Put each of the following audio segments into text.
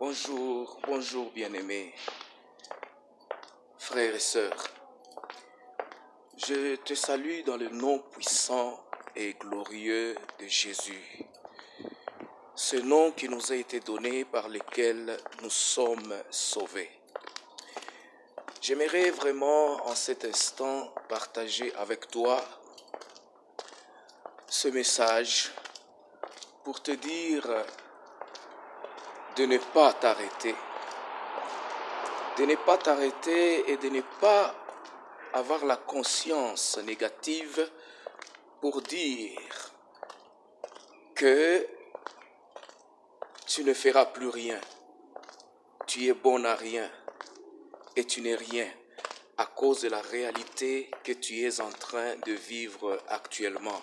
Bonjour, bonjour bien-aimés, frères et sœurs. Je te salue dans le nom puissant et glorieux de Jésus. Ce nom qui nous a été donné par lequel nous sommes sauvés. J'aimerais vraiment en cet instant partager avec toi ce message pour te dire de ne pas t'arrêter. De ne pas t'arrêter et de ne pas avoir la conscience négative pour dire que tu ne feras plus rien. Tu es bon à rien et tu n'es rien à cause de la réalité que tu es en train de vivre actuellement.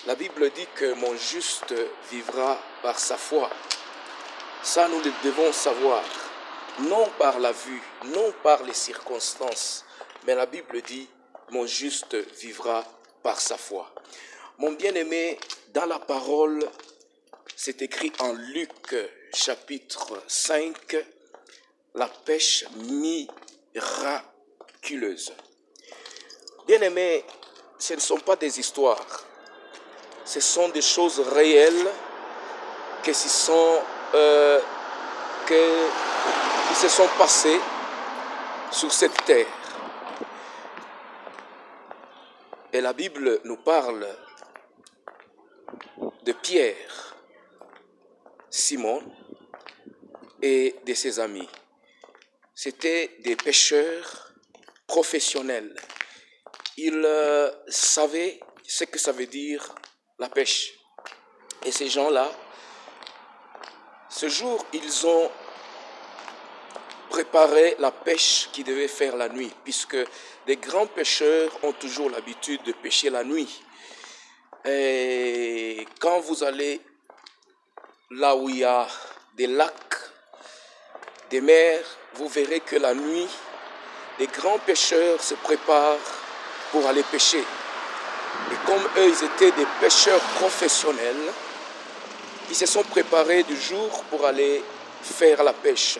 La Bible dit que mon juste vivra par sa foi. Ça, nous le devons savoir. Non par la vue, non par les circonstances, mais la Bible dit, mon juste vivra par sa foi. Mon bien-aimé, dans la parole, c'est écrit en Luc chapitre 5, la pêche miraculeuse. Bien-aimé, ce ne sont pas des histoires, ce sont des choses réelles qui se sont passées sur cette terre. Et la Bible nous parle de Pierre, Simon et de ses amis. C'étaient des pêcheurs professionnels. Ils savaient ce que ça veut dire la pêche. Et ces gens-là, ce jour, ils ont préparé la pêche qu'ils devaient faire la nuit, puisque les grands pêcheurs ont toujours l'habitude de pêcher la nuit. Et quand vous allez là où il y a des lacs, des mers, vous verrez que la nuit, les grands pêcheurs se préparent pour aller pêcher. Et comme eux, ils étaient des pêcheurs professionnels, ils se sont préparés du jour pour aller faire la pêche.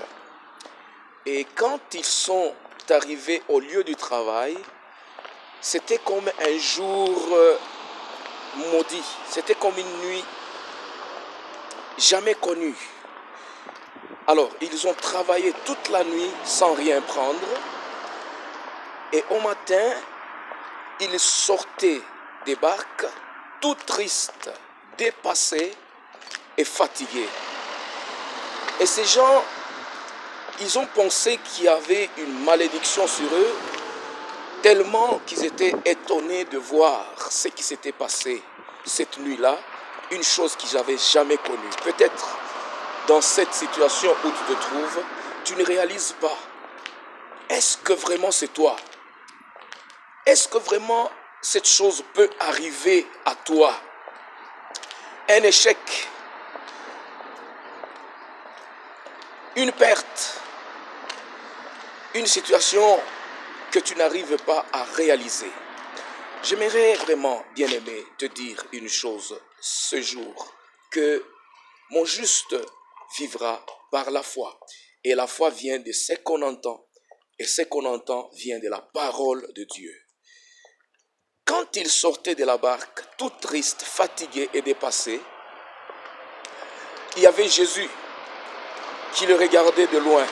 Et quand ils sont arrivés au lieu du travail, c'était comme un jour maudit. C'était comme une nuit jamais connue. Alors, ils ont travaillé toute la nuit sans rien prendre. Et au matin, ils sortaient des barques, tout tristes, dépassés et fatigués. Et ces gens, ils ont pensé qu'il y avait une malédiction sur eux, tellement qu'ils étaient étonnés de voir ce qui s'était passé cette nuit-là, une chose qu'ils n'avaient jamais connue. Peut-être dans cette situation où tu te trouves, tu ne réalises pas. Est-ce que vraiment c'est toi? Est-ce que vraiment cette chose peut arriver à toi? Un échec, une perte, une situation que tu n'arrives pas à réaliser. J'aimerais vraiment, bien-aimé, te dire une chose ce jour, que mon juste vivra par la foi. Et la foi vient de ce qu'on entend, et ce qu'on entend vient de la parole de Dieu. Quand il sortait de la barque, tout triste, fatigué et dépassé, il y avait Jésus qui le regardait de loin.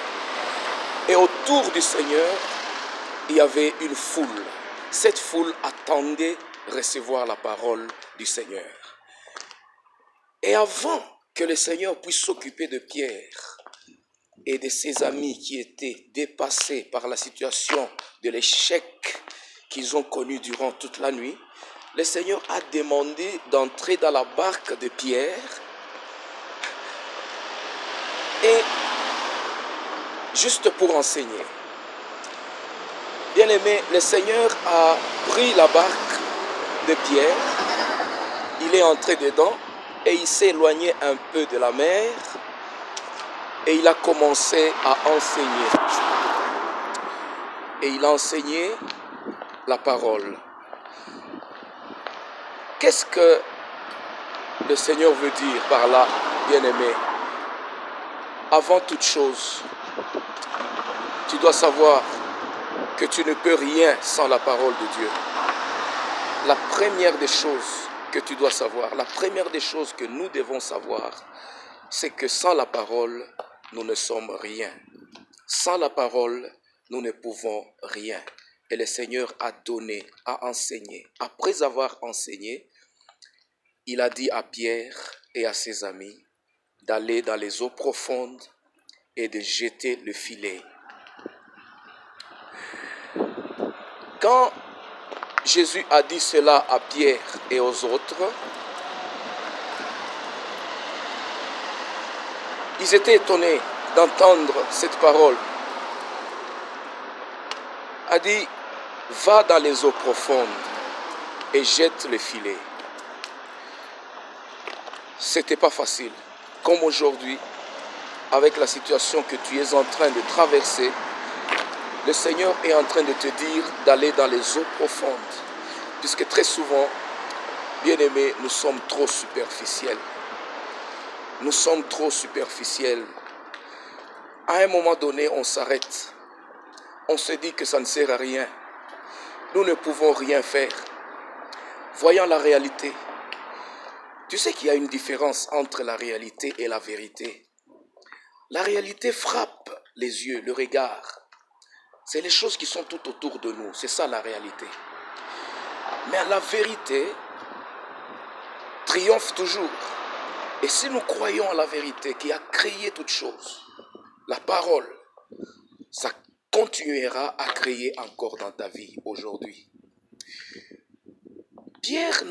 Et autour du Seigneur, il y avait une foule. Cette foule attendait recevoir la parole du Seigneur. Et avant que le Seigneur puisse s'occuper de Pierre et de ses amis qui étaient dépassés par la situation de l'échec qu'ils ont connu durant toute la nuit, le Seigneur a demandé d'entrer dans la barque de Pierre et juste pour enseigner. Bien-aimé, le Seigneur a pris la barque de Pierre, il est entré dedans et il s'est éloigné un peu de la mer et il a commencé à enseigner. Et il a enseigné la parole. Qu'est-ce que le Seigneur veut dire par là, bien-aimé? Avant toute chose, tu dois savoir que tu ne peux rien sans la parole de Dieu. La première des choses que tu dois savoir, la première des choses que nous devons savoir, c'est que sans la parole, nous ne sommes rien. Sans la parole, nous ne pouvons rien. Et le Seigneur a donné, a enseigné. Après avoir enseigné, il a dit à Pierre et à ses amis d'aller dans les eaux profondes et de jeter le filet. Quand Jésus a dit cela à Pierre et aux autres, ils étaient étonnés d'entendre cette parole. Il a dit, va dans les eaux profondes et jette le filet. C'était pas facile. Comme aujourd'hui, avec la situation que tu es en train de traverser, le Seigneur est en train de te dire d'aller dans les eaux profondes. Puisque très souvent, bien-aimés, nous sommes trop superficiels. Nous sommes trop superficiels. À un moment donné, on s'arrête. On se dit que ça ne sert à rien. Nous ne pouvons rien faire. Voyons la réalité. Tu sais qu'il y a une différence entre la réalité et la vérité. La réalité frappe les yeux, le regard. C'est les choses qui sont tout autour de nous. C'est ça la réalité. Mais la vérité triomphe toujours. Et si nous croyons à la vérité qui a créé toutes choses, la parole, ça continuera à créer encore dans ta vie aujourd'hui. Pierre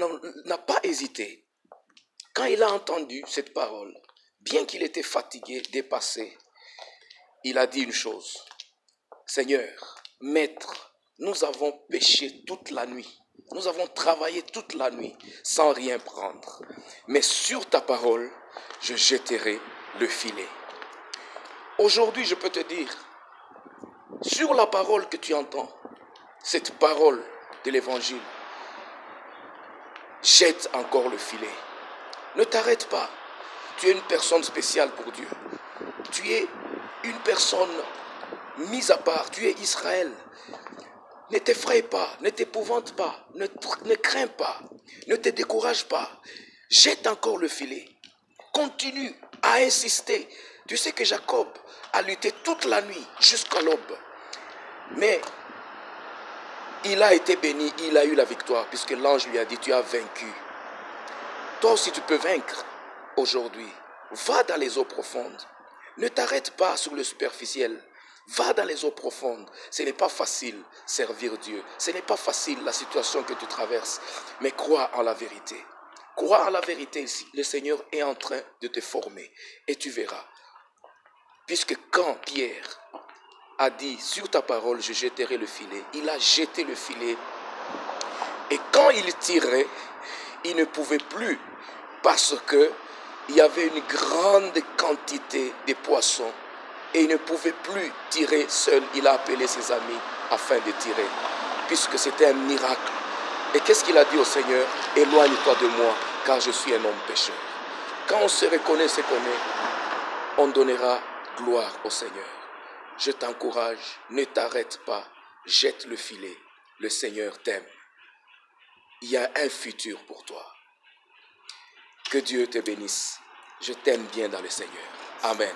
n'a pas hésité. Quand il a entendu cette parole, bien qu'il était fatigué, dépassé, il a dit une chose. Seigneur, Maître, nous avons péché toute la nuit. Nous avons travaillé toute la nuit sans rien prendre. Mais sur ta parole, je jetterai le filet. Aujourd'hui, je peux te dire, sur la parole que tu entends, cette parole de l'évangile, jette encore le filet. Ne t'arrête pas. Tu es une personne spéciale pour Dieu. Tu es une personne mise à part. Tu es Israël. Ne t'effraie pas, ne t'épouvante pas, ne crains pas, ne te décourage pas. Jette encore le filet. Continue à insister. Tu sais que Jacob a lutté toute la nuit jusqu'à l'aube. Mais il a été béni, il a eu la victoire puisque l'ange lui a dit, tu as vaincu. Toi aussi tu peux vaincre aujourd'hui. Va dans les eaux profondes. Ne t'arrête pas sur le superficiel. Va dans les eaux profondes. Ce n'est pas facile servir Dieu. Ce n'est pas facile la situation que tu traverses. Mais crois en la vérité. Crois en la vérité ici. Le Seigneur est en train de te former. Et tu verras. Puisque quand Pierre a dit, sur ta parole, je jetterai le filet. Il a jeté le filet. Et quand il tirait, il ne pouvait plus. Parce que il y avait une grande quantité de poissons. Et il ne pouvait plus tirer seul. Il a appelé ses amis afin de tirer. Puisque c'était un miracle. Et qu'est-ce qu'il a dit au Seigneur? Éloigne-toi de moi, car je suis un homme pécheur. Quand on se reconnaît ce qu'on est, on donnera gloire au Seigneur. Je t'encourage, ne t'arrête pas. Jette le filet. Le Seigneur t'aime. Il y a un futur pour toi. Que Dieu te bénisse. Je t'aime bien dans le Seigneur. Amen.